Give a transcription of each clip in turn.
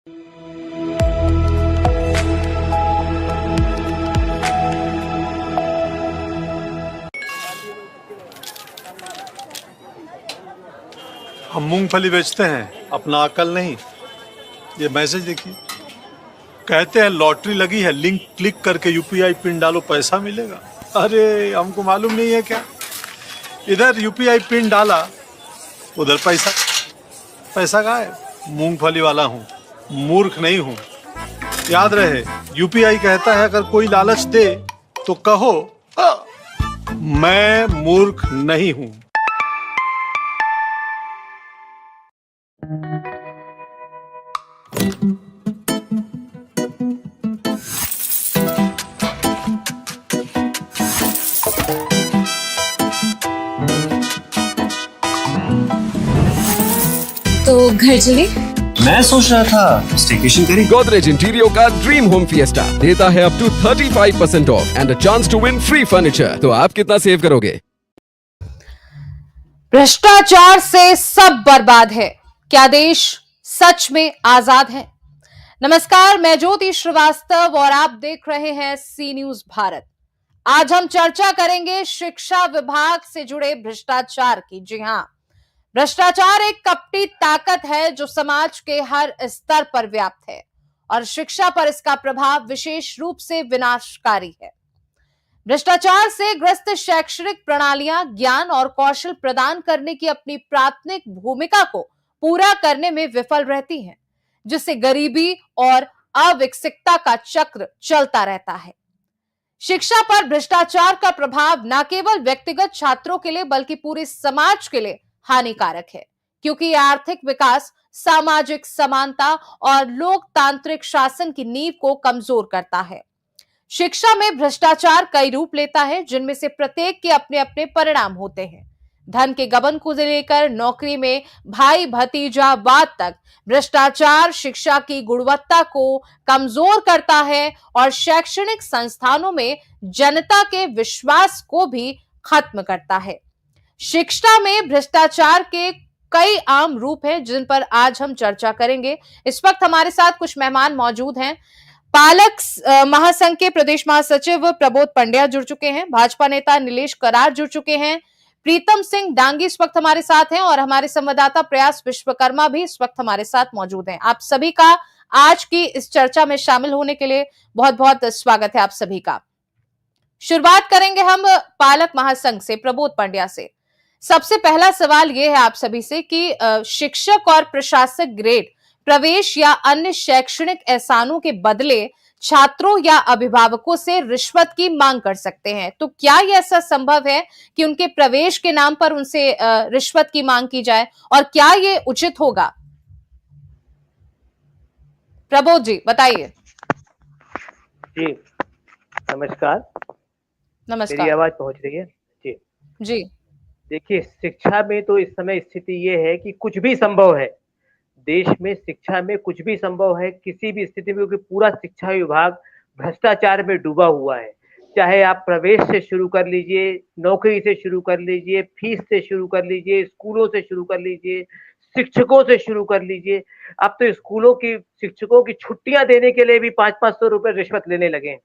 हम मूंगफली बेचते हैं, अपना अकल नहीं। ये मैसेज देखिए, कहते हैं लॉटरी लगी है, लिंक क्लिक करके यूपीआई पिन डालो पैसा मिलेगा। अरे हमको मालूम नहीं है क्या? इधर यूपीआई पिन डाला, उधर पैसा पैसा गायब। मूंगफली वाला हूँ, मूर्ख नहीं हूँ। याद रहे, यूपीआई कहता है अगर कोई लालच दे तो कहो मैं मूर्ख नहीं हूँ। तो घर चले? मैं सोच रहा था स्टेकेशन करें। Godrej Interior का ड्रीम होम फिएस्टा देता है up to 35% off and a chance to win free furniture. तो आप कितना सेव करोगे? भ्रष्टाचार से सब बर्बाद है, क्या देश सच में आजाद है? नमस्कार, मैं ज्योति श्रीवास्तव और आप देख रहे हैं सी न्यूज भारत। आज हम चर्चा करेंगे शिक्षा विभाग से जुड़े भ्रष्टाचार की। जी हां, भ्रष्टाचार एक कपटी ताकत है जो समाज के हर स्तर पर व्याप्त है और शिक्षा पर इसका प्रभाव विशेष रूप से विनाशकारी है। भ्रष्टाचार से ग्रस्त शैक्षणिक प्रणालियां ज्ञान और कौशल प्रदान करने की अपनी प्राथमिक भूमिका को पूरा करने में विफल रहती हैं, जिससे गरीबी और अविकसितता का चक्र चलता रहता है। शिक्षा पर भ्रष्टाचार का प्रभाव न केवल व्यक्तिगत छात्रों के लिए बल्कि पूरे समाज के लिए हानिकारक है, क्योंकि यह आर्थिक विकास, सामाजिक समानता और लोकतांत्रिक शासन की नींव को कमजोर करता है। शिक्षा में भ्रष्टाचार कई रूप लेता है, जिनमें से प्रत्येक के अपने अपने परिणाम होते हैं। धन के गबन को लेकर नौकरी में भाई भतीजावाद तक भ्रष्टाचार शिक्षा की गुणवत्ता को कमजोर करता है और शैक्षणिक संस्थानों में जनता के विश्वास को भी खत्म करता है। शिक्षा में भ्रष्टाचार के कई आम रूप हैं, जिन पर आज हम चर्चा करेंगे। इस वक्त हमारे साथ कुछ मेहमान मौजूद हैं। पालक महासंघ के प्रदेश महासचिव प्रबोध पंड्या जुड़ चुके हैं, भाजपा नेता नीलेश करार जुड़ चुके हैं, प्रीतम सिंह डांगी इस वक्त हमारे साथ हैं और हमारे संवाददाता प्रयास विश्वकर्मा भी इस वक्त हमारे साथ मौजूद हैं। आप सभी का आज की इस चर्चा में शामिल होने के लिए बहुत बहुत स्वागत है आप सभी का। शुरुआत करेंगे हम पालक महासंघ से, प्रबोध पंड्या से। सबसे पहला सवाल यह है आप सभी से कि शिक्षक और प्रशासक ग्रेड, प्रवेश या अन्य शैक्षणिक एहसानों के बदले छात्रों या अभिभावकों से रिश्वत की मांग कर सकते हैं, तो क्या यह ऐसा संभव है कि उनके प्रवेश के नाम पर उनसे रिश्वत की मांग की जाए और क्या यह उचित होगा? प्रबोध जी बताइए। जी नमस्कार। नमस्कार। मेरी आवाज पहुंच रही है? जी जी। देखिए, शिक्षा में तो इस समय स्थिति ये है कि कुछ भी संभव है। देश में शिक्षा में कुछ भी संभव है किसी भी स्थिति में, क्योंकि पूरा शिक्षा विभाग भ्रष्टाचार में डूबा हुआ है। चाहे आप प्रवेश से शुरू कर लीजिए, नौकरी से शुरू कर लीजिए, फीस से शुरू कर लीजिए, स्कूलों से शुरू कर लीजिए, शिक्षकों से शुरू कर लीजिए। अब तो स्कूलों की शिक्षकों की छुट्टियां देने के लिए भी 500-500 रुपए रिश्वत लेने लगे हैं।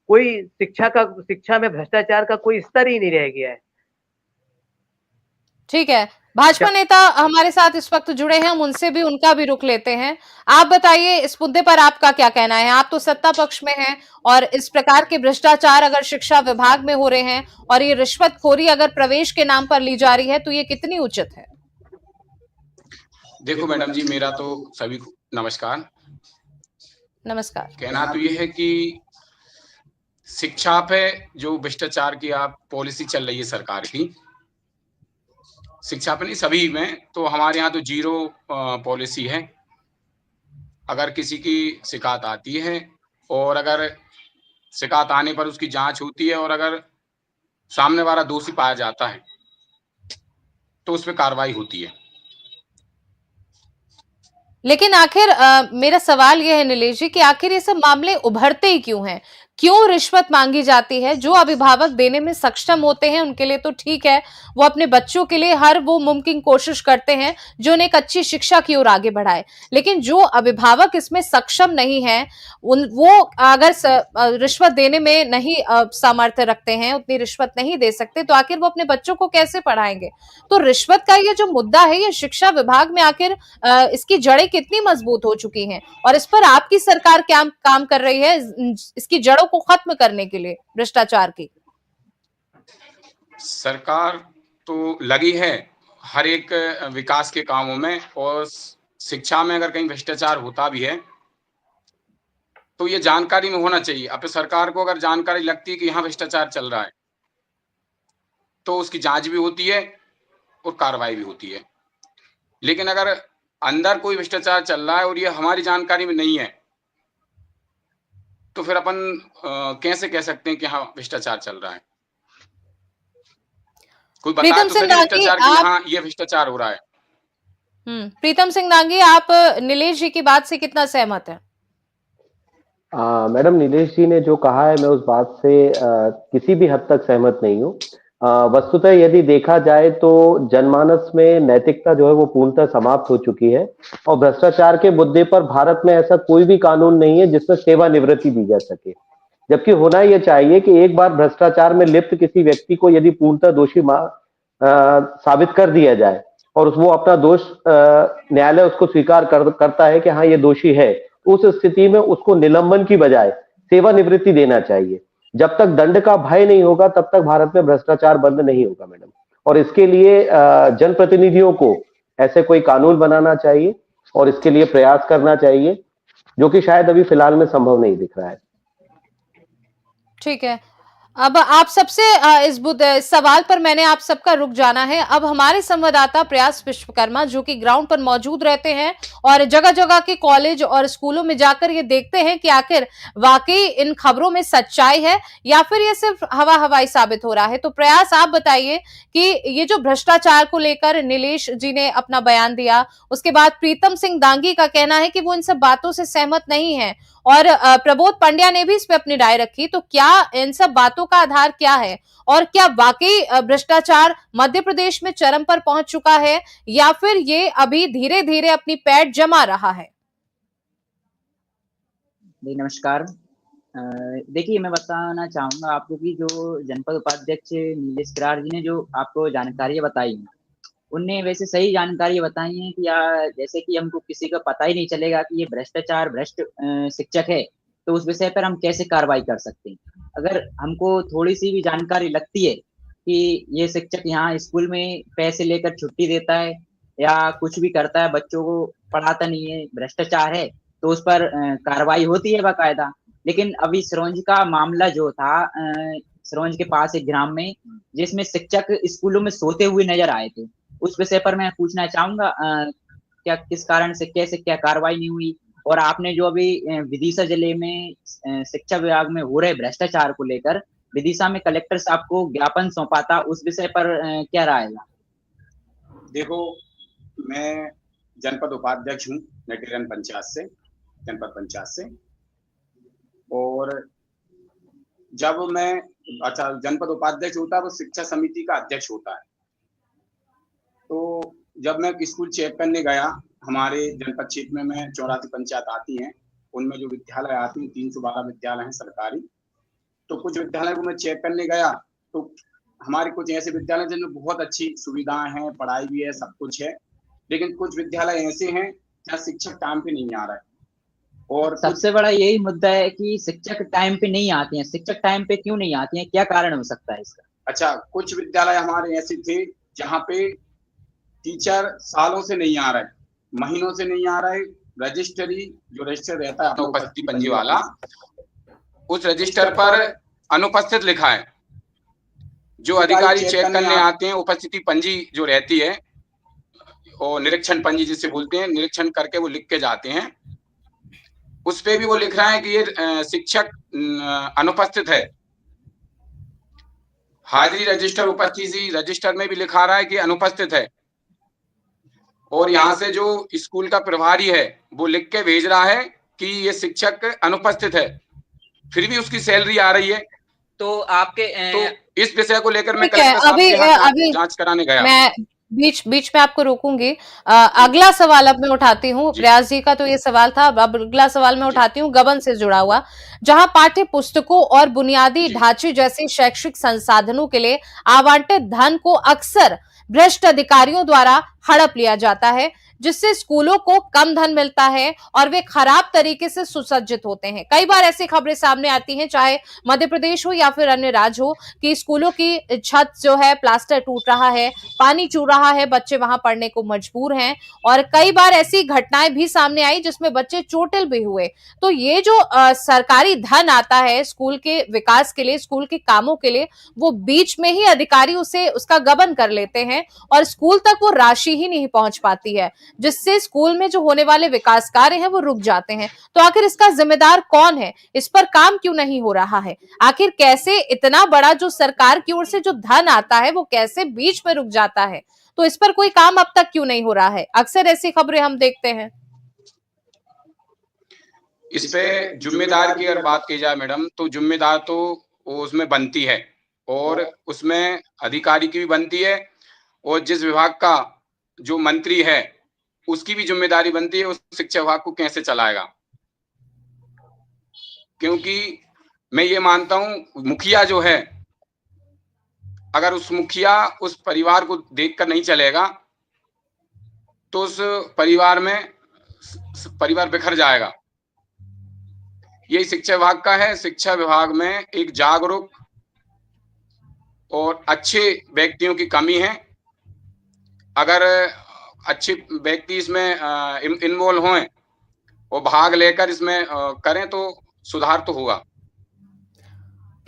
कोई शिक्षा में भ्रष्टाचार का कोई स्तर ही नहीं रह गया है। ठीक है, भाजपा नेता हमारे साथ इस वक्त जुड़े हैं, हम उनसे भी उनका भी रुख लेते हैं। आप बताइए, इस मुद्दे पर आपका क्या कहना है? आप तो सत्ता पक्ष में हैं और इस प्रकार के भ्रष्टाचार अगर शिक्षा विभाग में हो रहे हैं और ये रिश्वतखोरी अगर प्रवेश के नाम पर ली जा रही है तो ये कितनी उचित है? देखो मैडम जी, मेरा तो सभी को नमस्कार। नमस्कार। कहना तो ये है कि शिक्षा पे जो भ्रष्टाचार की आप पॉलिसी चल रही है सरकार की, शिक्षा पे नहीं सभी में, तो हमारे यहाँ तो जीरो पॉलिसी है। अगर किसी की शिकायत आती है और अगर शिकायत आने पर उसकी जांच होती है और अगर सामने वाला दोषी पाया जाता है तो उस पर कार्रवाई होती है। लेकिन आखिर मेरा सवाल यह है नीलेश जी कि आखिर ये सब मामले उभरते ही क्यों हैं? क्यों रिश्वत मांगी जाती है। जो अभिभावक देने में सक्षम होते हैं उनके लिए तो ठीक है, वो अपने बच्चों के लिए हर वो मुमकिन कोशिश करते हैं जो उन्हें एक अच्छी शिक्षा की ओर आगे बढ़ाए। लेकिन जो अभिभावक इसमें सक्षम नहीं है, वो अगर रिश्वत देने में नहीं सामर्थ्य रखते हैं, उतनी रिश्वत नहीं दे सकते, तो आखिर वो अपने बच्चों को कैसे पढ़ाएंगे। तो रिश्वत का ये जो मुद्दा है, ये शिक्षा विभाग में आखिर इसकी जड़ें कितनी मजबूत हो चुकी हैं और इस पर आपकी सरकार क्या काम कर रही है इसकी जड़ों को खत्म करने के लिए, भ्रष्टाचार की। सरकार तो लगी है हर एक विकास के कामों में, और शिक्षा में अगर कहीं भ्रष्टाचार होता भी है तो ये जानकारी में होना चाहिए। अब सरकार को अगर जानकारी लगती है कि यहाँ भ्रष्टाचार चल रहा है तो उसकी जांच भी होती है और कार्रवाई भी होती है। लेकिन अगर अंदर कोई भ्रष्टाचार चल रहा है और ये हमारी जानकारी में नहीं है तो फिर अपन कैसे कह सकते हैं कि हाँ भ्रष्टाचार चल रहा है। कोई बताए तो सही भ्रष्टाचार कि हाँ ये भ्रष्टाचार हो रहा है। प्रीतम सिंह नांगी, आप नीलेश जी की बात से कितना सहमत हैं? मैडम, नीलेश जी ने जो कहा है मैं उस बात से किसी भी हद तक सहमत नहीं हूँ। वस्तुतः यदि देखा जाए तो जनमानस में नैतिकता जो है वो पूर्णतः समाप्त हो चुकी है और भ्रष्टाचार के मुद्दे पर भारत में ऐसा कोई भी कानून नहीं है जिसमें सेवानिवृत्ति दी जा सके। जबकि होना यह चाहिए कि एक बार भ्रष्टाचार में लिप्त किसी व्यक्ति को यदि पूर्णतः दोषी साबित कर दिया जाए और वो अपना दोष न्यायालय उसको स्वीकार करता है कि हाँ ये दोषी है, उस स्थिति में उसको निलंबन की बजाय सेवानिवृत्ति देना चाहिए। जब तक दंड का भय नहीं होगा तब तक भारत में भ्रष्टाचार बंद नहीं होगा मैडम। और इसके लिए जनप्रतिनिधियों को ऐसे कोई कानून बनाना चाहिए और इसके लिए प्रयास करना चाहिए, जो कि शायद अभी फिलहाल में संभव नहीं दिख रहा है। ठीक है, अब आप सबसे इस सवाल पर मैंने आप सबका रुक जाना है। अब हमारे संवाददाता प्रयास विश्वकर्मा जो कि ग्राउंड पर मौजूद रहते हैं और जगह जगह के कॉलेज और स्कूलों में जाकर ये देखते हैं कि आखिर वाकई इन खबरों में सच्चाई है या फिर ये सिर्फ हवा हवाई साबित हो रहा है। तो प्रयास, आप बताइए कि ये जो भ्रष्टाचार को लेकर नीलेश जी ने अपना बयान दिया, उसके बाद प्रीतम सिंह दांगी का कहना है कि वो इन सब बातों से सहमत नहीं है और प्रबोध पंड्या ने भी इस पे अपनी राय रखी। तो क्या इन सब बातों का आधार क्या है और क्या वाकई भ्रष्टाचार मध्य प्रदेश में चरम पर पहुंच चुका है या फिर ये अभी धीरे धीरे अपनी पैठ जमा रहा है? नमस्कार। देखिए, मैं बताना चाहूंगा आपको कि जो जनपद उपाध्यक्ष नीलेश किरार जी ने जो आपको जानकारी बताई, उनने वैसे सही जानकारी बताई है कि जैसे कि हमको किसी का पता ही नहीं चलेगा कि ये भ्रष्ट शिक्षक है तो उस विषय पर हम कैसे कार्रवाई कर सकते हैं। अगर हमको थोड़ी सी भी जानकारी लगती है कि ये शिक्षक यहाँ स्कूल में पैसे लेकर छुट्टी देता है या कुछ भी करता है, बच्चों को पढ़ाता नहीं है, भ्रष्टाचार है, तो उस पर कार्रवाई होती है बाकायदा। लेकिन अभी सिरोंज का मामला जो था, सिरोंज के पास एक ग्राम में जिसमें शिक्षक स्कूलों में सोते हुए नजर आए थे, उस विषय पर मैं पूछना चाहूंगा क्या किस कारण से कैसे क्या कार्रवाई नहीं हुई। और आपने जो अभी विदिशा जिले में शिक्षा विभाग में हो रहे भ्रष्टाचार को लेकर विदिशा में कलेक्टर साहब को ज्ञापन सौंपा था, उस विषय पर क्या राय है? देखो, मैं जनपद उपाध्यक्ष हूँ नटेरन पंचायत से, जनपद पंचायत से। और जब मैं जनपद उपाध्यक्ष होता है वो शिक्षा समिति का अध्यक्ष होता है। तो जब मैं स्कूल चेक करने गया, हमारे जनपद क्षेत्र में 84 पंचायत आती हैं, उनमें जो विद्यालय आते हैं 312 विद्यालय हैं सरकारी। तो कुछ विद्यालय को मैं चेक करने गया तो हमारे कुछ ऐसे विद्यालय जिनमें बहुत अच्छी सुविधाएं हैं, पढ़ाई भी है, सब कुछ है, लेकिन कुछ विद्यालय ऐसे हैं जहाँ शिक्षक टाइम पे नहीं आ रहा है। और सबसे बड़ा यही मुद्दा है कि शिक्षक टाइम पे नहीं आते हैं। शिक्षक टाइम पे क्यों नहीं आते हैं, क्या कारण हो सकता है इसका? अच्छा, कुछ विद्यालय हमारे ऐसे थे जहाँ पे टीचर सालों से नहीं आ रहा है, महीनों से नहीं आ रहा है। रजिस्ट्री जो रजिस्टर रहता है उपस्थिति पंजी वाला, उस रजिस्टर पर अनुपस्थित लिखा है। जो अधिकारी चेक करने आते हैं, उपस्थिति पंजी जो रहती है और निरीक्षण पंजी जिसे बोलते हैं, निरीक्षण करके वो लिख के जाते हैं। उस पे भी वो लिख रहा है कि ये शिक्षक अनुपस्थित है। हाजिरी रजिस्टर, उपस्थिति रजिस्टर में भी लिखा रहा है कि अनुपस्थित है। और यहाँ से जो स्कूल का प्रभारी है वो लिख के भेज रहा है कि ये शिक्षक अनुपस्थित है। फिर भी उसकी सैलरी आ रही है। तो आपके तो इस विषय को लेकर मैं ठीक है, कलेक्टर साहब के यहाँ अभी जांच कराने गया। मैं बीच बीच में आपको रोकूंगी। अगला सवाल अब मैं उठाती हूँ। प्रयास जी का तो ये सवाल था, अब अगला सवाल मैं उठाती हूँ गबन से जुड़ा हुआ, जहां पाठ्य पुस्तकों और बुनियादी ढांचे जैसे शैक्षिक संसाधनों के लिए आवंटित धन को अक्सर भ्रष्ट अधिकारियों द्वारा हड़प लिया जाता है, जिससे स्कूलों को कम धन मिलता है और वे खराब तरीके से सुसज्जित होते हैं। कई बार ऐसी खबरें सामने आती हैं, चाहे मध्य प्रदेश हो या फिर अन्य राज्य हो, कि स्कूलों की छत जो है प्लास्टर टूट रहा है, पानी चू रहा है, बच्चे वहां पढ़ने को मजबूर हैं, और कई बार ऐसी घटनाएं भी सामने आई जिसमें बच्चे चोटिल भी हुए। तो ये जो सरकारी धन आता है स्कूल के विकास के लिए, स्कूल के कामों के लिए, वो बीच में ही अधिकारी उसे उसका गबन कर लेते हैं और स्कूल तक वो राशि ही नहीं पहुंच पाती है, जिससे स्कूल में जो होने वाले विकास कार्य हैं वो रुक जाते हैं। तो आखिर इसका जिम्मेदार कौन है? इस पर काम क्यों नहीं हो रहा है? आखिर कैसे इतना बड़ा जो सरकार की ओर से जो धन आता है वो कैसे बीच में रुक जाता है? तो इस पर कोई काम अब तक क्यों नहीं हो रहा है? अक्सर ऐसी खबरें हम देखते हैं। इस पे जिम्मेदार की अगर बात की जाए मैडम, तो जिम्मेदार तो उसमें बनती है, और उसमें अधिकारी की भी बनती है, और जिस विभाग का जो मंत्री है उसकी भी जिम्मेदारी बनती है उस शिक्षा विभाग को कैसे चलाएगा। क्योंकि मैं ये मानता हूं मुखिया जो है, अगर उस मुखिया उस परिवार को देखकर नहीं चलेगा तो उस परिवार में परिवार बिखर जाएगा। यही शिक्षा विभाग का है। शिक्षा विभाग में एक जागरूक और अच्छे व्यक्तियों की कमी है। अगर अच्छे व्यक्ति इसमें इन्वॉल्व हों और भाग लेकर इसमें करें तो सुधार तो होगा।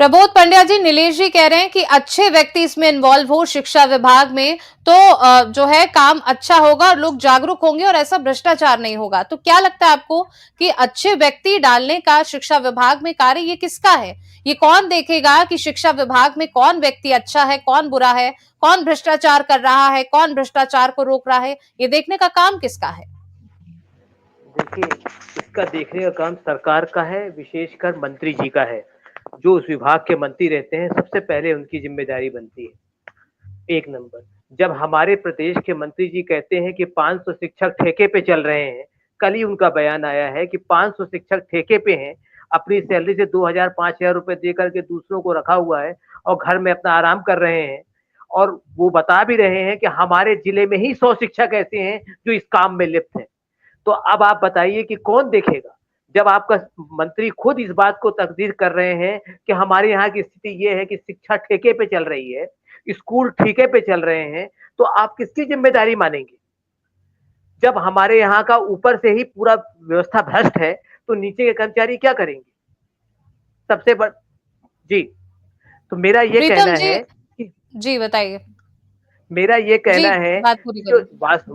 प्रबोध पंड्या जी, नीलेश जी कह रहे हैं कि अच्छे व्यक्ति इसमें इन्वॉल्व हो शिक्षा विभाग में तो जो है काम अच्छा होगा और लोग जागरूक होंगे और ऐसा भ्रष्टाचार नहीं होगा। तो क्या लगता है आपको कि अच्छे व्यक्ति डालने का शिक्षा विभाग में कार्य ये किसका है? ये कौन देखेगा कि शिक्षा विभाग में कौन व्यक्ति अच्छा है, कौन बुरा है, कौन भ्रष्टाचार कर रहा है, कौन भ्रष्टाचार को रोक रहा है? ये देखने का काम किसका है? देखिए, इसका देखने का काम सरकार का है, विशेषकर मंत्री जी का है। जो उस विभाग के मंत्री रहते हैं सबसे पहले उनकी जिम्मेदारी बनती है। एक नंबर, जब हमारे प्रदेश के मंत्री जी कहते हैं कि 500 शिक्षक ठेके पे चल रहे हैं, कल ही उनका बयान आया है कि 500 शिक्षक ठेके पे हैं, अपनी सैलरी से 2000-5000 रुपए दे करके दूसरों को रखा हुआ है और घर में अपना आराम कर रहे हैं। और वो बता भी रहे हैं कि हमारे जिले में ही 100 शिक्षक ऐसे हैं जो इस काम में लिप्त हैं। तो अब आप बताइए कि कौन देखेगा? जब आपका मंत्री खुद इस बात को तकदीर कर रहे हैं कि हमारे यहाँ की स्थिति ये है कि शिक्षा ठेके पे चल रही है, स्कूल ठेके पे चल रहे हैं, तो आप किसकी जिम्मेदारी मानेंगे? जब हमारे यहाँ का ऊपर से ही पूरा व्यवस्था भ्रष्ट है, तो नीचे के कर्मचारी क्या करेंगे? सबसे बड़ जी, तो मेरा ये कहना है कि जी बताइए। मेरा ये कहना है जो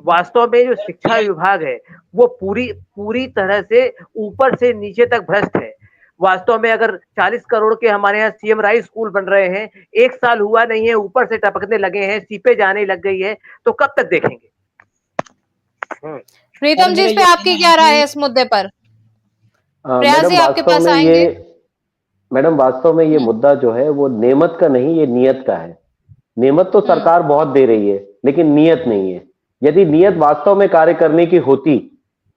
वास्तव में जो शिक्षा विभाग है वो पूरी तरह से ऊपर से नीचे तक भ्रष्ट है। वास्तव में अगर 40 करोड़ के हमारे यहाँ सीएम राइस स्कूल बन रहे हैं, 1 साल हुआ नहीं है, ऊपर से टपकने लगे हैं, सीपे जाने लग गई है, तो कब तक देखेंगे? प्रीतम जी, इस पे आपकी क्या राय है इस मुद्दे पर? प्रयास जी आपके पास आएंगे। मैडम, वास्तव में ये मुद्दा जो है वो नेमत का नहीं, ये नियत का है। नेमत तो सरकार बहुत दे रही है, लेकिन नियत नहीं है। यदि नियत वास्तव में कार्य करने की होती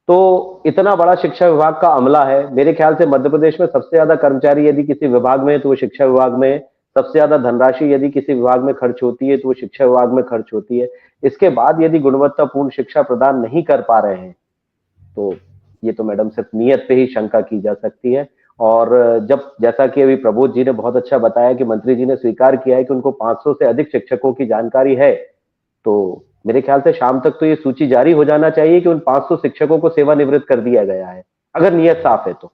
तो इतना बड़ा शिक्षा विभाग का अमला है। मेरे ख्याल से मध्य प्रदेश में सबसे ज्यादा कर्मचारी यदि किसी विभाग में है तो वो शिक्षा विभाग में, सबसे ज्यादा धनराशि यदि किसी विभाग में खर्च होती है तो वो शिक्षा विभाग में खर्च होती है। इसके बाद यदि गुणवत्तापूर्ण शिक्षा प्रदान नहीं कर पा रहे हैं तो ये तो मैडम सिर्फ नियत पे ही शंका की जा सकती है। और जब जैसा कि अभी प्रबोध जी ने बहुत अच्छा बताया कि मंत्री जी ने स्वीकार किया है कि उनको 500 से अधिक शिक्षकों की जानकारी है, तो मेरे ख्याल से शाम तक तो ये सूची जारी हो जाना चाहिए कि उन 500 शिक्षकों को सेवानिवृत्त कर दिया गया है, अगर नियत साफ है तो।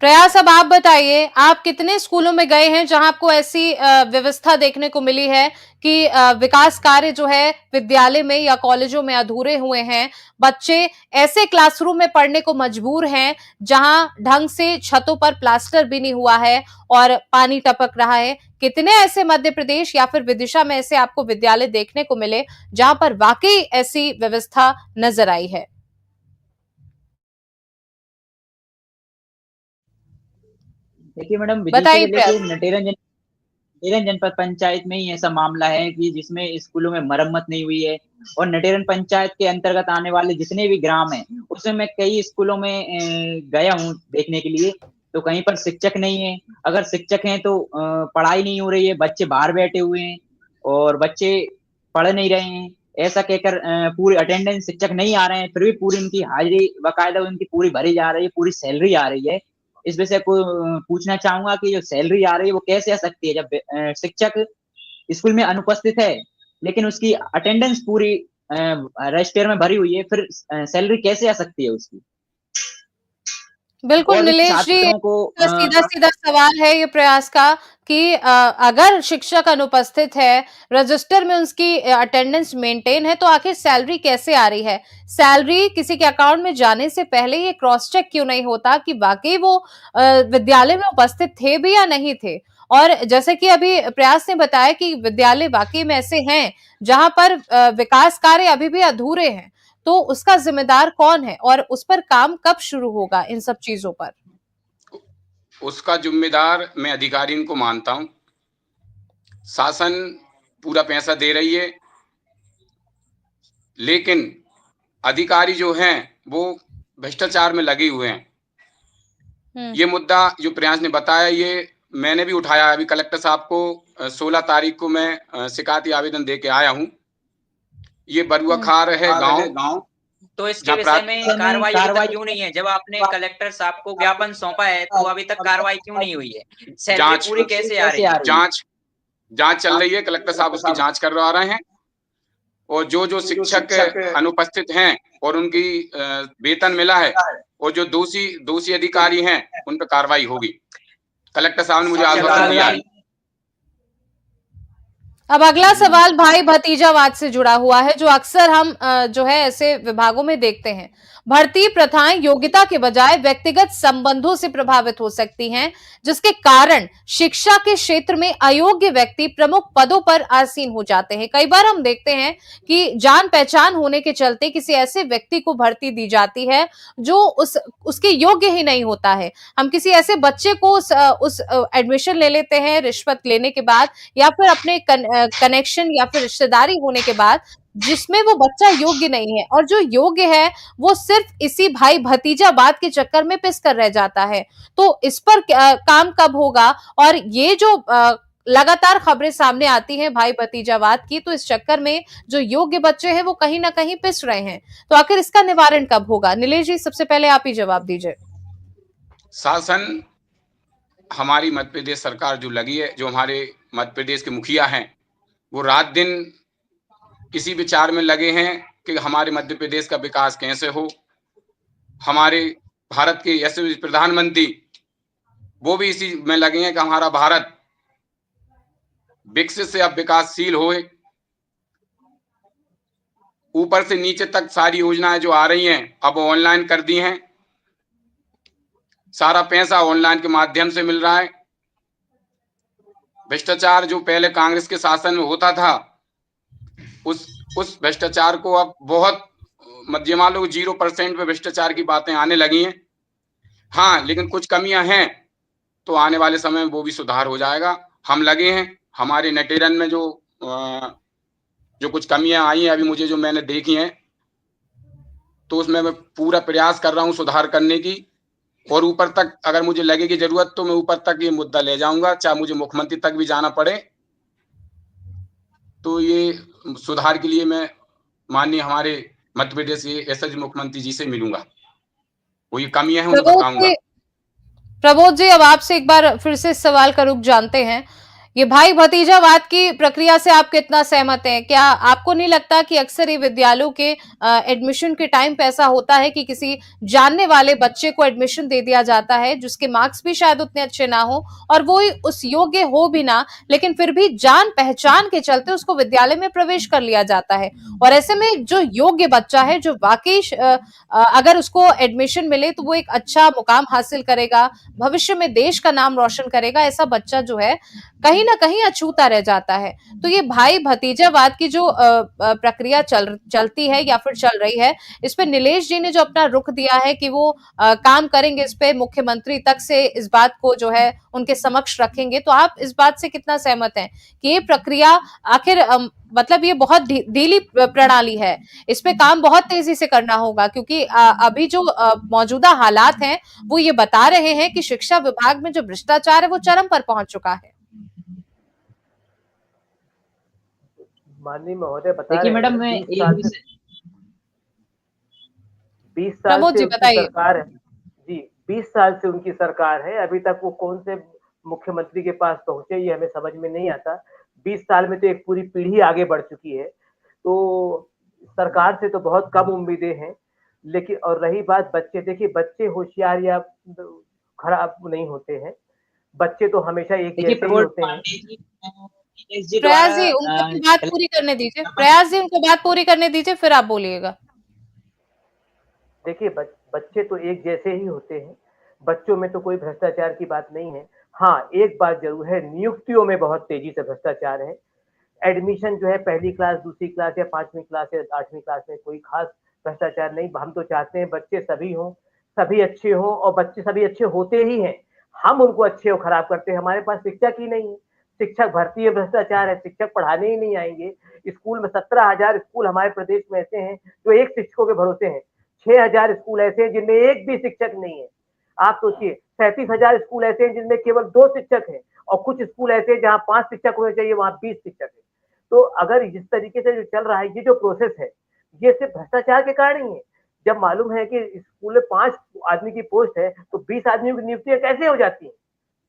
प्रयास, अब आप बताइए, आप कितने स्कूलों में गए हैं जहां आपको ऐसी व्यवस्था देखने को मिली है कि विकास कार्य जो है विद्यालय में या कॉलेजों में अधूरे हुए हैं, बच्चे ऐसे क्लासरूम में पढ़ने को मजबूर हैं जहां ढंग से छतों पर प्लास्टर भी नहीं हुआ है और पानी टपक रहा है? कितने ऐसे मध्य प्रदेश या फिर विदिशा में ऐसे आपको विद्यालय देखने को मिले जहां पर वाकई ऐसी व्यवस्था नजर आई है? देखिए मैडम, बताइए विदिशा जिले प्रयास। के नटेरन जनपद पंचायत में ही ऐसा मामला है कि जिसमें स्कूलों में मरम्मत नहीं हुई है, और नटेरन पंचायत के अंतर्गत आने वाले जितने भी ग्राम हैं, उसमें मैं कई स्कूलों में गया हूँ देखने के लिए, तो कहीं पर शिक्षक नहीं है। अगर शिक्षक हैं तो पढ़ाई नहीं हो रही है, बच्चे बाहर बैठे हुए हैं और बच्चे पढ़ नहीं रहे हैं। ऐसा कहकर पूरी अटेंडेंस शिक्षक नहीं आ रहे हैं, फिर भी पूरी उनकी हाजिरी बाकायदा उनकी पूरी भरी जा रही है, पूरी सैलरी आ रही है। इस विषय को पूछना चाहूंगा कि जो सैलरी आ रही है वो कैसे आ सकती है, जब शिक्षक स्कूल में अनुपस्थित है लेकिन उसकी अटेंडेंस पूरी रजिस्टर में भरी हुई है, फिर सैलरी कैसे आ सकती है उसकी। बिल्कुल और भी नीलेश जी, छात्रों को सीधा सीधा सवाल है ये प्रयास का कि अगर शिक्षक अनुपस्थित है, रजिस्टर में उसकी अटेंडेंस मेंटेन है, तो आखिर सैलरी कैसे आ रही है? सैलरी किसी के अकाउंट में जाने से पहले ये क्रॉस चेक क्यों नहीं होता कि वाकई वो विद्यालय में उपस्थित थे भी या नहीं थे? और जैसे कि अभी प्रयास ने बताया कि विद्यालय वाकई में ऐसे हैं जहां पर विकास कार्य अभी भी अधूरे हैं, तो उसका जिम्मेदार कौन है और उस पर काम कब शुरू होगा इन सब चीजों पर? उसका जिम्मेदार मैं अधिकारी को मानता हूं। शासन पूरा पैसा दे रही है, लेकिन अधिकारी जो हैं वो भ्रष्टाचार में लगे हुए हैं। ये मुद्दा जो प्रयास ने बताया, ये मैंने भी उठाया। अभी कलेक्टर साहब को 16 तारीख को मैं शिकायती आवेदन दे के आया हूँ। ये बरुआ खार है गांव, तो इसके जहाँ विषय में कार्रवाई अभी तक क्यों नहीं है? जब आपने कलेक्टर साहब को ज्ञापन सौंपा है तो अभी तक कार्रवाई क्यों नहीं हुई है? सैलरी जांच पूरी कैसे आ रही है? जांच चल रही है। कलेक्टर साहब उसकी जांच करवा रहे हैं, और जो शिक्षक अनुपस्थित हैं और उनकी वेतन मिला है, और जो दोषी अधिकारी हैं उन पर कार्रवाई होगी। कलेक्टर साहब ने मुझे आश्वासन दिया है। अब अगला सवाल भाई भतीजावाद से जुड़ा हुआ है, जो अक्सर हम जो है ऐसे विभागों में देखते हैं। भर्ती प्रथाएं योग्यता के बजाय व्यक्तिगत संबंधों से प्रभावित हो सकती हैं, जिसके कारण शिक्षा के क्षेत्र में अयोग्य व्यक्ति प्रमुख पदों पर आसीन हो जाते हैं। कई बार हम देखते हैं कि जान पहचान होने के चलते किसी ऐसे व्यक्ति को भर्ती दी जाती है जो उसके योग्य ही नहीं होता है। हम किसी ऐसे बच्चे को उस एडमिशन ले लेते हैं रिश्वत लेने के बाद, या फिर अपने कनेक्शन या फिर रिश्तेदारी होने के बाद, जिसमें वो बच्चा योग्य नहीं है, और जो योग्य है वो सिर्फ इसी भाई भतीजावाद के चक्कर में पिस कर रह जाता है। तो इस पर काम कब होगा? और ये जो लगातार खबरें सामने आती हैं भाई भतीजावाद की, तो इस चक्कर में जो योग्य बच्चे हैं वो कहीं ना कहीं पिस रहे हैं, तो आखिर इसका निवारण कब होगा? नीलेश जी, सबसे पहले आप ही जवाब दीजिए। शासन, हमारी मध्य प्रदेश सरकार जो लगी है, जो हमारे मध्य प्रदेश के मुखिया हैं, वो रात दिन इसी विचार में लगे हैं कि हमारे मध्य प्रदेश का विकास कैसे हो। हमारे भारत के यशस्वी प्रधानमंत्री वो भी इसी में लगे हैं कि हमारा भारत विकसित से अब विकासशील होए। ऊपर से नीचे तक सारी योजनाएं जो आ रही हैं अब ऑनलाइन कर दी हैं। सारा पैसा ऑनलाइन के माध्यम से मिल रहा है। भ्रष्टाचार जो पहले कांग्रेस के शासन में होता था, उस भ्रष्टाचार को अब बहुत मध्यमा लोग 0% पे भ्रष्टाचार की बातें आने लगी हैं। हाँ, लेकिन कुछ कमियां हैं, तो आने वाले समय में वो भी सुधार हो जाएगा। हम लगे हैं। हमारे नटेरन में जो कुछ कमियां आई हैं अभी मुझे, जो मैंने देखी हैं, तो उसमें मैं पूरा प्रयास कर रहा हूं सुधार करने की। और ऊपर तक अगर मुझे लगेगी जरूरत तो मैं ऊपर तक ये मुद्दा ले जाऊंगा, चाहे मुझे मुख्यमंत्री तक भी जाना पड़े। तो ये सुधार के लिए मैं माननीय हमारे मध्य प्रदेश के एसएसजी मुख्यमंत्री जी से मिलूंगा, वो ये कमियां हैं उनको बताऊंगा। प्रबोध जी, अब आपसे एक बार फिर से सवाल का रुख जानते हैं। ये भाई भतीजावाद की प्रक्रिया से आप कितना सहमत हैं? क्या आपको नहीं लगता कि अक्सर ये विद्यालयों के एडमिशन के टाइम पे ऐसा होता है कि किसी जानने वाले बच्चे को एडमिशन दे दिया जाता है जिसके मार्क्स भी शायद उतने अच्छे ना हो और वो उस योग्य हो भी ना, लेकिन फिर भी जान पहचान के चलते उसको विद्यालय में प्रवेश कर लिया जाता है, और ऐसे में जो योग्य बच्चा है, जो वाकई अगर उसको एडमिशन मिले तो वो एक अच्छा मुकाम हासिल करेगा, भविष्य में देश का नाम रोशन करेगा, ऐसा बच्चा जो है कहीं कहीं ना कहीं अछूता रह जाता है। तो ये भाई भतीजावाद की जो प्रक्रिया चलती है या फिर चल रही है, इस पे नीलेश जी ने जो अपना रुख दिया है कि वो काम करेंगे इस पे, मुख्यमंत्री तक से इस बात को जो है उनके समक्ष रखेंगे, तो आप इस बात से कितना सहमत हैं कि ये प्रक्रिया आखिर मतलब ये बहुत ढीली प्रणाली है, इस पे काम बहुत तेजी से करना होगा, क्योंकि अभी जो मौजूदा हालात हैं वो ये बता रहे हैं कि शिक्षा विभाग में जो भ्रष्टाचार है वो चरम पर पहुंच चुका है। माननीय महोदय बता देखिए रहे मैडम, हैं मैं 20 साल प्रमोद से जी उनकी बताइए। सरकार है जी। 20 साल से उनकी सरकार है, अभी तक वो कौन से मुख्यमंत्री के पास पहुंचे ये हमें समझ में नहीं आता। 20 साल में तो एक पूरी पीढ़ी आगे बढ़ चुकी है, तो सरकार से तो बहुत कम उम्मीदें हैं। लेकिन और रही बात बच्चे, देखिए बच्चे होशियार या खराब नहीं होते हैं, बच्चे तो हमेशा एक देखिए जैसे ही प्रमोद होते हैं। पांडे जी, नीलेश जी प्रयास द्वारा जी उनको अपनी बात पूरी करने दीजिए, प्रयास जी उनको बात पूरी करने दीजिए, फिर आप बोलिएगा। देखिए बच्चे तो एक जैसे ही होते हैं, बच्चों में तो कोई भ्रष्टाचार की बात नहीं है। हाँ, एक बात जरूर है, नियुक्तियों में बहुत तेजी से भ्रष्टाचार है। एडमिशन जो है पहली क्लास, दूसरी क्लास या 5वीं क्लास या 8वीं क्लास में कोई खास भ्रष्टाचार नहीं। हम तो चाहते हैं बच्चे सभी हों, सभी अच्छे हों, और बच्चे सभी अच्छे होते ही हैं। हम उनको अच्छे और खराब करते हैं, हमारे पास शिक्षक ही नहीं है। शिक्षक भर्ती में भ्रष्टाचार है, शिक्षक पढ़ाने ही नहीं आएंगे। स्कूल में 17,000 स्कूल हमारे प्रदेश में ऐसे हैं जो एक शिक्षकों के भरोसे हैं। 6,000 स्कूल ऐसे हैं जिनमें एक भी शिक्षक नहीं है। आप सोचिए, 37,000 स्कूल ऐसे हैं जिनमें केवल 2 शिक्षक हैं, और कुछ स्कूल ऐसे हैं जहाँ 5 शिक्षक होने चाहिए, वहाँ 20 शिक्षक है। तो अगर जिस तरीके से जो चल रहा है, ये जो प्रोसेस है, ये सिर्फ भ्रष्टाचार के कारण ही है। जब मालूम है कि स्कूल में 5 आदमी की पोस्ट है, तो 20 आदमियों की नियुक्तियां कैसे हो जाती हैं?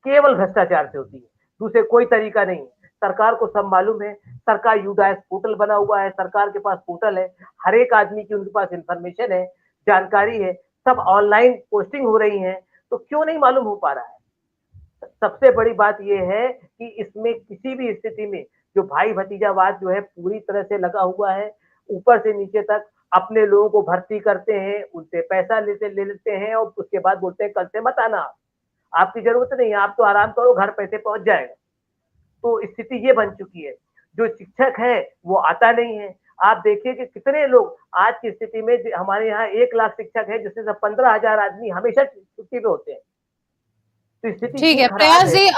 केवल भ्रष्टाचार से होती है, दूसरे कोई तरीका नहीं। सरकार को सब मालूम है, सरकार यूडाइस पोर्टल बना हुआ है, सरकार के पास पोर्टल है, हर एक आदमी की उनके पास इंफॉर्मेशन है, जानकारी है, सब ऑनलाइन पोस्टिंग हो रही है, तो क्यों नहीं मालूम हो पा रहा है? सबसे बड़ी बात यह है कि इसमें किसी भी स्थिति में जो भाई भतीजावाद जो है पूरी तरह से लगा हुआ है, ऊपर से नीचे तक अपने लोगों को भर्ती करते हैं, उनसे पैसा ले लेते हैं, और उसके बाद बोलते हैं कल से मत आना, आपकी जरूरत नहीं है, आप तो आराम करो, घर पैसे पहुंच जाएगा। तो स्थिति ये बन चुकी है। जो शिक्षक है वो आता नहीं है। आप देखिए कि कितने लोग आज की स्थिति में, हमारे यहाँ 1 लाख शिक्षक है, जिसमें से 15,000 आदमी हमेशा छुट्टी पे होते हैं। तो स्थिति ठीक इतनी है खराब प्रयास है। जी,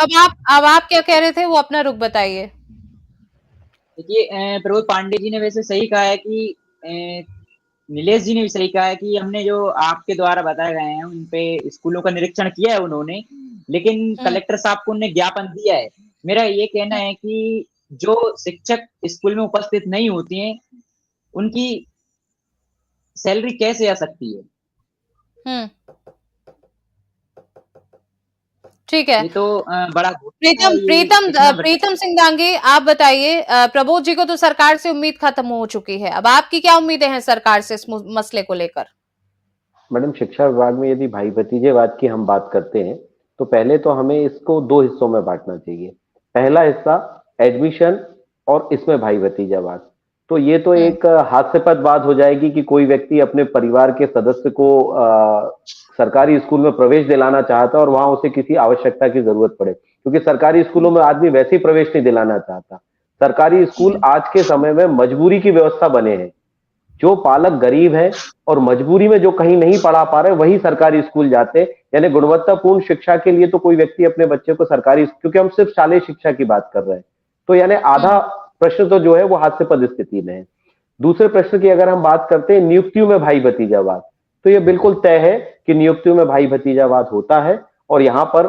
अब आप क्या कह रहे थे, वो अपना रुख बताइए। देखिए प्रमोद पांडे जी ने वैसे सही कहा है कि नीलेश जी ने भी सही कहा है कि हमने जो आपके द्वारा बताए गए हैं उन पे स्कूलों का निरीक्षण किया है उन्होंने, लेकिन हम्म, कलेक्टर साहब को उन्हें ज्ञापन दिया है। मेरा ये कहना है कि जो शिक्षक स्कूल में उपस्थित नहीं होती हैं उनकी सैलरी कैसे आ सकती है? हम्म, ठीक है। ये तो बड़ा घोटाला है, प्रीतम ये प्रीतम इतना प्रीतम सिंह दांगे, आप बताइए, प्रबोध जी को तो सरकार से उम्मीद खत्म हो चुकी है, अब आपकी क्या उम्मीदें हैं सरकार से इस मसले को लेकर? मैडम, शिक्षा विभाग में यदि भाई भतीजेवाद की हम बात करते हैं तो पहले तो हमें इसको 2 हिस्सों में बांटना चाहिए। पहला हिस्सा एडमिशन, और इसमें भाई भतीजावाद। तो ये तो हम्म, एक हास्यास्पद बात हो जाएगी कि कोई व्यक्ति अपने परिवार के सदस्य को सरकारी स्कूल में प्रवेश दिलाना चाहता है और वहां उसे किसी आवश्यकता की जरूरत पड़े, क्योंकि सरकारी स्कूलों में आदमी वैसे ही प्रवेश नहीं दिलाना चाहता। सरकारी स्कूल आज के समय में मजबूरी की व्यवस्था बने हैं। जो पालक गरीब है और मजबूरी में जो कहीं नहीं पढ़ा पा रहे, वही सरकारी स्कूल जाते हैं। यानी गुणवत्तापूर्ण शिक्षा के लिए तो कोई व्यक्ति अपने बच्चे को सरकारी, क्योंकि हम सिर्फ शालेय शिक्षा की बात कर रहे हैं, तो यानी आधा प्रश्न तो जो है वो हास्यास्पद स्थिति में है। दूसरे प्रश्न की अगर हम बात करते हैं नियुक्तियों में भाई भतीजावाद, तो ये बिल्कुल तय है कि नियुक्तियों में भाई भतीजावाद होता है, और यहाँ पर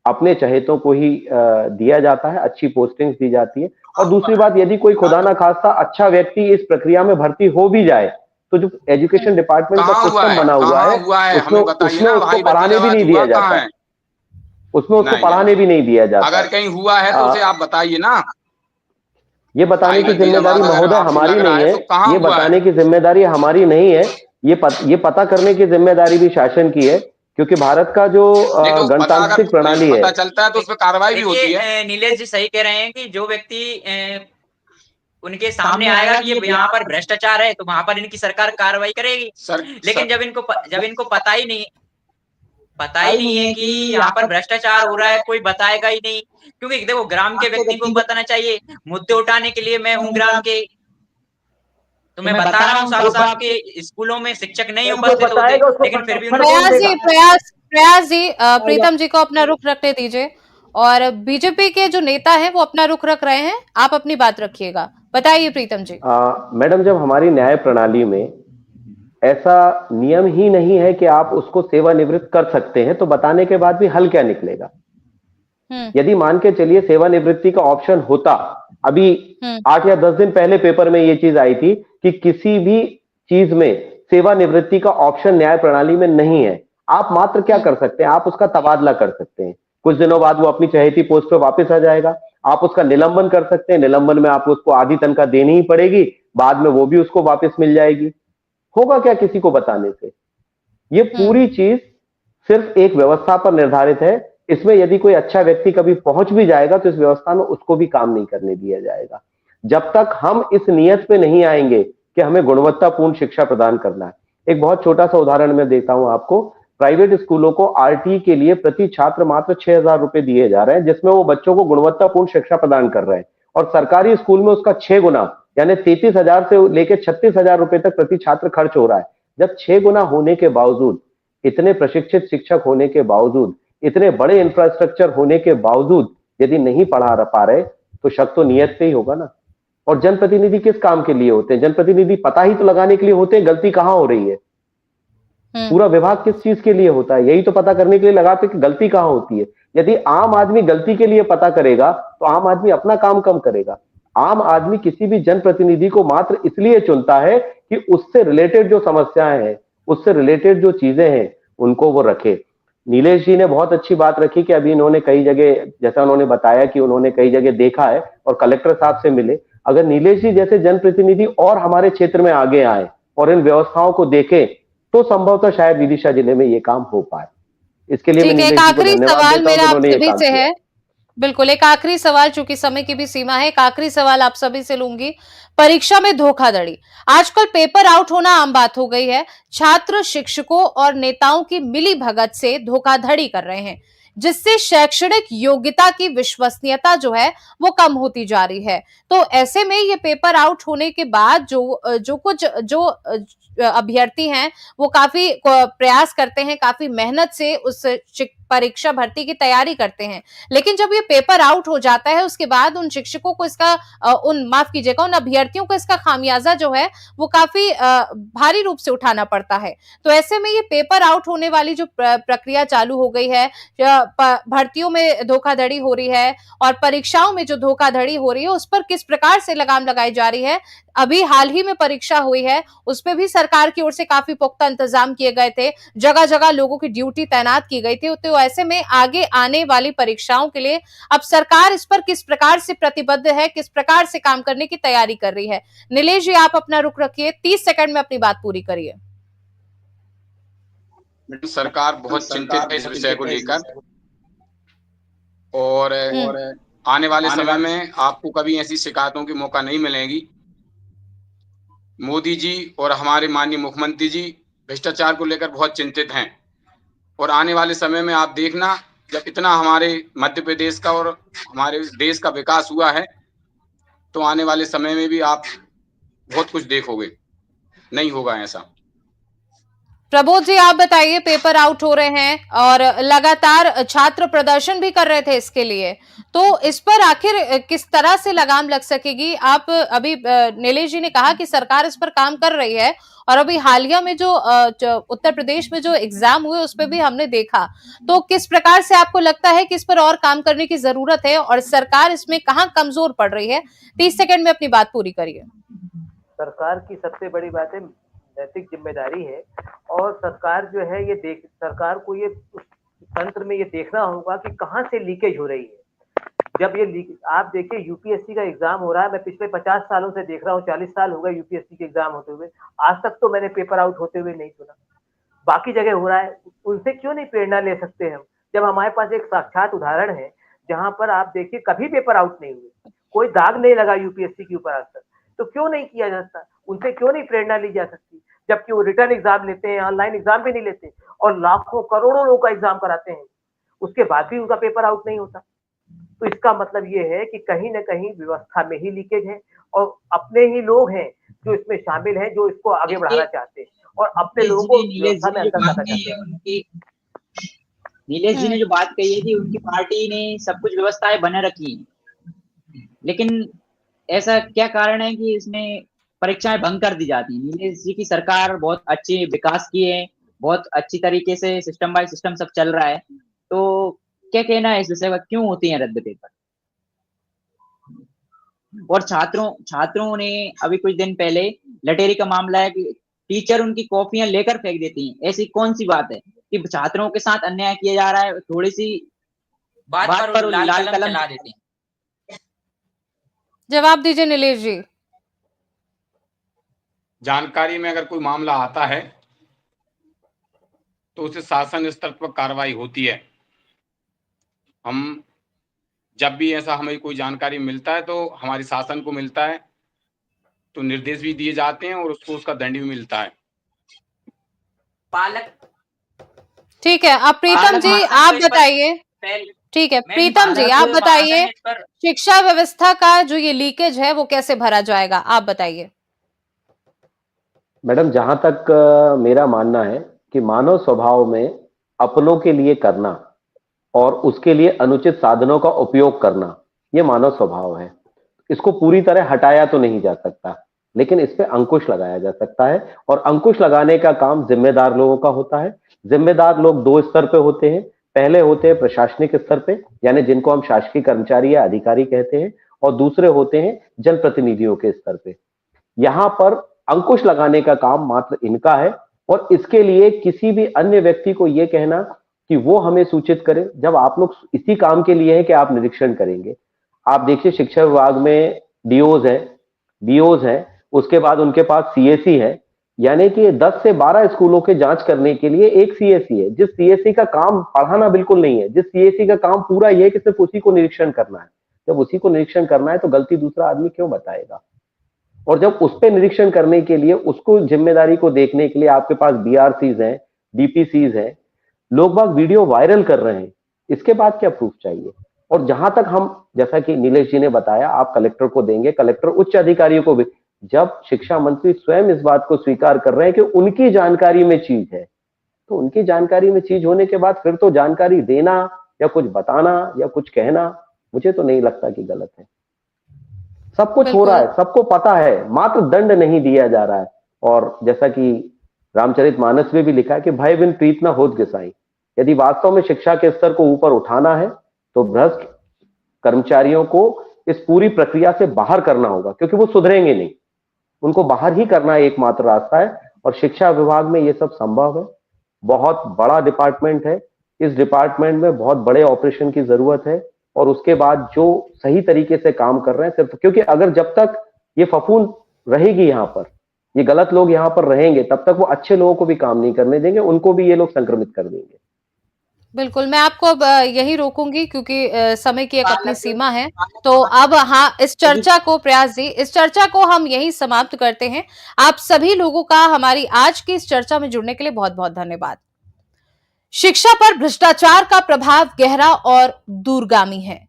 अपने चहेतों को ही दिया जाता है, अच्छी पोस्टिंग्स दी जाती है। और दूसरी बात, यदि कोई खुदा ना खास्ता अच्छा व्यक्ति इस प्रक्रिया में भर्ती हो भी जाए, तो जो एजुकेशन डिपार्टमेंट का कहाँ हुआ सिस्टम है, बना हुआ कहाँ है, हुआ है, उसमें हमें बताइए उसमें ना। उसको भाई पढ़ाने भी भतीजावाद नहीं हुआ दिया कहाँ जाता, है? उसमें उसको नहीं पढ़ाने नहीं, भी नहीं दिया जाता अगर है। कहीं हुआ है तो उसे आप बताइए ना। ये बताने भाई की जिम्मेदारी भतीजावाद अगर महोदय आपको हमारी लग रहा नहीं है है। तो कहाँ ये हुआ है? बताने की जिम्मेदारी हमारी नहीं है। ये पता करने की जिम्मेदारी भी शासन की है, क्योंकि भारत का जो नहीं तो पता अगर गणतांत्रिक प्रणाली है। पता चलता है तो उस पर कार्रवाई भी होती है। देखिए नीलेश जी सही कह रहे हैं कि जो व्यक्ति उनके सामने सामने आएगा आएगा कि कि ये ये यहाँ यहाँ पर भ्रष्टाचार है, तो वहां पर इनकी सरकार कार्रवाई करेगी। सर लेकिन जब इनको पता ही नहीं, पता ही नहीं है कि यहाँ पर भ्रष्टाचार हो रहा है, कोई बताएगा ही नहीं। क्योंकि देखो ग्राम के व्यक्ति को बताना चाहिए, मुद्दे उठाने के लिए मैं हूँ ग्राम के। तो मैं बता रहा हूँ साफ साफ कि स्कूलों में शिक्षक नहीं उपस्थित होते, लेकिन फिर भी प्रयास जी प्रीतम जी को अपना रुख रखने दीजिए। और बीजेपी के जो नेता हैं वो अपना रुख रख रहे हैं, आप अपनी बात रखिएगा। बताइए प्रीतम जी। मैडम, जब हमारी न्याय प्रणाली में ऐसा नियम ही नहीं है कि आप उसको सेवानिवृत्त कर सकते हैं, तो बताने के बाद भी हल क्या निकलेगा? यदि मान के चलिए सेवानिवृत्ति का ऑप्शन होता, अभी 8 या 10 दिन पहले पेपर में ये चीज आई थी कि किसी भी चीज में सेवानिवृत्ति का ऑप्शन न्याय प्रणाली में नहीं है। आप मात्र क्या कर सकते हैं? आप उसका तबादला कर सकते हैं। कुछ दिनों बाद वो अपनी चहेती पोस्ट पे वापस आ जाएगा। आप उसका निलंबन कर सकते हैं। निलंबन में आपको उसको आधी तनख्वाह देनी ही पड़ेगी, बाद में वो भी उसको वापस मिल जाएगी। होगा क्या किसी को बताने से? ये पूरी चीज सिर्फ एक व्यवस्था पर निर्धारित है। इसमें यदि कोई अच्छा व्यक्ति कभी पहुंच भी जाएगा तो इस व्यवस्था में उसको भी काम नहीं करने दिया जाएगा। जब तक हम इस नियत पे नहीं आएंगे कि हमें गुणवत्तापूर्ण शिक्षा प्रदान करना है। एक बहुत छोटा सा उदाहरण मैं देता हूं आपको। प्राइवेट स्कूलों को आरटी के लिए प्रति छात्र मात्र 6,000 रुपए दिए जा रहे हैं, जिसमें वो बच्चों को गुणवत्तापूर्ण शिक्षा प्रदान कर रहे हैं। और सरकारी स्कूल में उसका 6 गुना यानी 33,000 से लेकर 36,000 रुपए तक प्रति छात्र खर्च हो रहा है। जब 6 गुना होने के बावजूद, इतने प्रशिक्षित शिक्षक होने के बावजूद, इतने बड़े इंफ्रास्ट्रक्चर होने के बावजूद यदि नहीं पढ़ा पा रहे, तो शक तो नियत पे ही होगा ना। और जनप्रतिनिधि किस काम के लिए होते हैं? जनप्रतिनिधि पता ही तो लगाने के लिए होते हैं गलती कहां हो रही है। पूरा विभाग किस चीज के लिए होता है? यही तो पता करने के लिए लगाते कि गलती कहां होती है। यदि आम आदमी गलती के लिए पता करेगा तो आम आदमी अपना काम कम करेगा। आम आदमी किसी भी जनप्रतिनिधि को मात्र इसलिए चुनता है कि उससे रिलेटेड जो समस्याएं हैं, उससे रिलेटेड जो चीजें हैं, उनको वो रखे। नीलेश जी ने बहुत अच्छी बात रखी कि अभी इन्होंने कई जगह, जैसा उन्होंने बताया कि उन्होंने कई जगह देखा है और कलेक्टर साहब से मिले। अगर नीलेश जी जैसे जनप्रतिनिधि और हमारे क्षेत्र में आगे आए और इन व्यवस्थाओं को देखें, तो संभवतः शायद विदिशा जिले में ये काम हो पाए। इसके लिए मैं नीलेश जी को धन्यवाद देता हूं कि उन्होंने ये काम किया। बिल्कुल, एक आखिरी सवाल, चूंकि समय की भी सीमा है, एक आखिरी सवाल आप सभी से लूंगी। परीक्षा में धोखाधड़ी, आजकल पेपर आउट होना आम बात हो गई है। छात्र शिक्षकों और नेताओं की मिली भगत से धोखाधड़ी कर रहे हैं, जिससे शैक्षणिक योग्यता की विश्वसनीयता जो है वो कम होती जा रही है। तो ऐसे में ये पेपर आउट होने के बाद जो अभ्यर्थी हैं वो काफी प्रयास करते हैं, काफी मेहनत से उस परीक्षा भर्ती की तैयारी करते हैं, लेकिन जब ये पेपर आउट हो जाता है उसके बाद उन शिक्षकों को इसका माफ कीजिएगा, उन अभ्यर्थियों को इसका खामियाजा जो है वो काफी भारी रूप से उठाना पड़ता है। तो ऐसे में ये पेपर आउट होने वाली जो प्रक्रिया चालू हो गई है, भर्तियों में धोखाधड़ी हो रही है और परीक्षाओं में जो धोखाधड़ी हो रही है, उस पर किस प्रकार से लगाम लगाई जा रही है? अभी हाल ही में परीक्षा हुई है, उसपे भी सरकार की ओर से काफी पुख्ता इंतजाम किए गए थे, जगह जगह लोगों की ड्यूटी तैनात की गई थी। तो ऐसे में आगे आने वाली परीक्षाओं के लिए अब सरकार इस पर किस प्रकार से प्रतिबद्ध है, किस प्रकार से काम करने की तैयारी कर रही है? नीलेश जी, आप अपना रुख रखिए, 30 सेकंड में अपनी बात पूरी करिए। सरकार बहुत चिंतित है इस विषय को लेकर और आने वाले समय में आपको कभी ऐसी शिकायतों की मौका नहीं मिलेगी। मोदी जी और हमारे माननीय मुख्यमंत्री जी भ्रष्टाचार को लेकर बहुत चिंतित हैं और आने वाले समय में आप देखना, जब इतना हमारे मध्य प्रदेश का और हमारे देश का विकास हुआ है, तो आने वाले समय में भी आप बहुत कुछ देखोगे। नहीं होगा ऐसा। प्रबोध जी, आप बताइए, पेपर आउट हो रहे हैं और लगातार छात्र प्रदर्शन भी कर रहे थे इसके लिए, तो इस पर आखिर किस तरह से लगाम लग सकेगी? आप अभी नीलेश जी ने कहा कि सरकार इस पर काम कर रही है और अभी हालिया में जो उत्तर प्रदेश में जो एग्जाम हुए उस पर भी हमने देखा, तो किस प्रकार से आपको लगता है कि इस पर और काम करने की जरूरत है और सरकार इसमें कहाँ कमजोर पड़ रही है? 30 सेकंड में अपनी बात पूरी करिए। सरकार की सबसे बड़ी बात है नैतिक जिम्मेदारी है और सरकार जो है सरकार को ये तंत्र में ये देखना होगा कि कहाँ से लीकेज हो रही है। जब ये आप देखिए यूपीएससी का एग्जाम हो रहा है, मैं पिछले 50 सालों से देख रहा हूँ, 40 साल हो गए यूपीएससी के एग्जाम होते हुए, आज तक तो मैंने पेपर आउट होते हुए नहीं सुना। बाकी जगह हो रहा है, उनसे क्यों नहीं प्रेरणा ले सकते हम, जब हमारे पास एक साक्षात उदाहरण है जहां पर आप देखिए कभी पेपर आउट नहीं हुए, कोई दाग नहीं लगा यूपीएससी के ऊपर आज तक, तो क्यों नहीं किया जाता? उनसे क्यों नहीं प्रेरणा ली जा सकती? जबकि वो रिटर्न एग्जाम लेते हैं, ऑनलाइन एग्जाम भी नहीं लेते और लाखों करोड़ों लोगों का एग्जाम कराते हैं, उसके बाद भी उनका पेपर आउट नहीं होता। तो इसका मतलब ये है कि कहीं न कहीं व्यवस्था में ही लीकेज है और अपने ही लोग हैं जो इसमें शामिल हैं, जो इसको आगे बढ़ाना चाहते हैं और अपने लोगों को व्यवस्था में अंदर लाना चाहते हैं। नीलेश जी ने जो बात कही है कि उनकी पार्टी ने सब कुछ व्यवस्थाएं बना रखी हैं, लेकिन ऐसा क्या कारण है कि इसमें परीक्षाएं भंग कर दी जाती हैं? नीलेश जी की सरकार बहुत अच्छे विकास किए हैं, बहुत अच्छी तरीके से सिस्टम बाय सिस्टम सब चल रहा है, तो क्या कहना है इस विषय का, क्यों होती हैं रद्द पेपर? और छात्रों ने अभी कुछ दिन पहले लटेरी का मामला है कि टीचर उनकी कॉपियां लेकर फेंक देती हैं। ऐसी कौन सी बात है कि छात्रों के साथ अन्याय किया जा रहा है, थोड़ी सी बात पर लाल कलम चला देते हैं। जवाब दीजिए नीलेश जी। जानकारी में अगर कोई मामला आता है तो उसे शासन स्तर पर कार्रवाई होती है। हम जब भी ऐसा हमें कोई जानकारी मिलता है तो हमारी शासन को मिलता है तो निर्देश भी दिए जाते हैं और उसको उसका दंड भी मिलता है। पालक ठीक है, अब प्रीतम जी आप बताइए। ठीक है प्रीतम जी आप बताइए, शिक्षा व्यवस्था का जो ये लीकेज है वो कैसे भरा जाएगा, आप बताइए। मैडम, जहां तक मेरा मानना है कि मानव स्वभाव में अपनों के लिए करना और उसके लिए अनुचित साधनों का उपयोग करना, ये मानव स्वभाव है। इसको पूरी तरह हटाया तो नहीं जा सकता, लेकिन इस पे अंकुश लगाया जा सकता है और अंकुश लगाने का काम जिम्मेदार लोगों का होता है। जिम्मेदार लोग दो स्तर पे होते हैं। पहले होते हैं प्रशासनिक स्तर पे, यानी जिनको हम शासकीय कर्मचारी या अधिकारी कहते हैं, और दूसरे होते हैं जनप्रतिनिधियों के स्तर पे। यहां पर अंकुश लगाने का काम मात्र इनका है और इसके लिए किसी भी अन्य व्यक्ति को यह कहना कि वो हमें सूचित करे, जब आप लोग इसी काम के लिए है कि आप निरीक्षण करेंगे। आप देखिए शिक्षा विभाग में डीओज है, उसके बाद उनके पास सीएससी है, यानी कि 10 से 12 स्कूलों के जांच करने के लिए एक सीएससी है, जिस सीएससी का काम पढ़ाना बिल्कुल नहीं है, जिस सीएससी का काम पूरा ये है कि सिर्फ उसी को निरीक्षण करना है। जब उसी को निरीक्षण करना है तो गलती दूसरा आदमी क्यों बताएगा? और जब उस पे निरीक्षण करने के लिए, उसको जिम्मेदारी को देखने के लिए आपके पास बीआरसीज हैं, डीपीसीज हैं, लोग बाग वीडियो वायरल कर रहे हैं, इसके बाद क्या प्रूफ चाहिए? और जहां तक हम, जैसा कि नीलेश जी ने बताया, आप कलेक्टर को देंगे, कलेक्टर उच्च अधिकारियों को भी, जब शिक्षा मंत्री स्वयं इस बात को स्वीकार कर रहे हैं कि उनकी जानकारी में चीज है, तो उनकी जानकारी में चीज होने के बाद फिर तो जानकारी देना या कुछ बताना या कुछ कहना, मुझे तो नहीं लगता कि गलत है। सब कुछ हो रहा है, सबको पता है, मात्र दंड नहीं दिया जा रहा है। और जैसा कि रामचरितमानस में भी लिखा है कि भय बिन प्रीत न होत गोसाई। यदि वास्तव में शिक्षा के स्तर को ऊपर उठाना है तो भ्रष्ट कर्मचारियों को इस पूरी प्रक्रिया से बाहर करना होगा, क्योंकि वो सुधरेंगे नहीं, उनको बाहर ही करना एकमात्र रास्ता है। और शिक्षा विभाग में ये सब संभव है। बहुत बड़ा डिपार्टमेंट है, इस डिपार्टमेंट में बहुत बड़े ऑपरेशन की जरूरत है और उसके बाद जो सही तरीके से काम कर रहे हैं, सिर्फ क्योंकि अगर जब तक ये फफूंद रहेगी यहाँ पर, ये गलत लोग यहाँ पर रहेंगे, तब तक वो अच्छे लोगों को भी काम नहीं करने देंगे, उनको भी ये लोग संक्रमित कर देंगे। बिल्कुल, मैं आपको अब यही रोकूंगी क्योंकि समय की एक अपनी सीमा है। तो अब हाँ, इस चर्चा को प्रयास जी, इस चर्चा को हम यही समाप्त करते हैं। आप सभी लोगों का हमारी आज की इस चर्चा में जुड़ने के लिए बहुत बहुत धन्यवाद। शिक्षा पर भ्रष्टाचार का प्रभाव गहरा और दूरगामी है।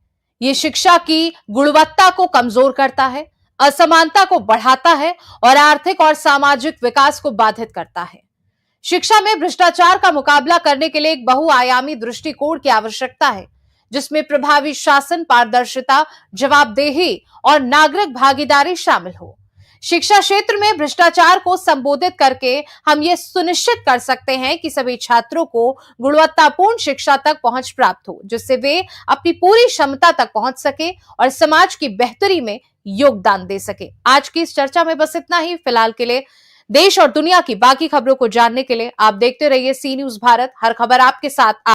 ये शिक्षा की गुणवत्ता को कमजोर करता है, असमानता को बढ़ाता है और आर्थिक और सामाजिक विकास को बाधित करता है। शिक्षा में भ्रष्टाचार का मुकाबला करने के लिए एक बहुआयामी दृष्टिकोण की आवश्यकता है, जिसमें प्रभावी शासन, पारदर्शिता, जवाबदेही और नागरिक भागीदारी शामिल हो। शिक्षा क्षेत्र में भ्रष्टाचार को संबोधित करके हम ये सुनिश्चित कर सकते हैं कि सभी छात्रों को गुणवत्तापूर्ण शिक्षा तक पहुंच प्राप्त हो, जिससे वे अपनी पूरी क्षमता तक पहुंच सके और समाज की बेहतरी में योगदान दे सके। आज की इस चर्चा में बस इतना ही। फिलहाल के लिए देश और दुनिया की बाकी खबरों को जानने के लिए आप देखते रहिए सी न्यूज़ भारत। हर खबर आपके साथ।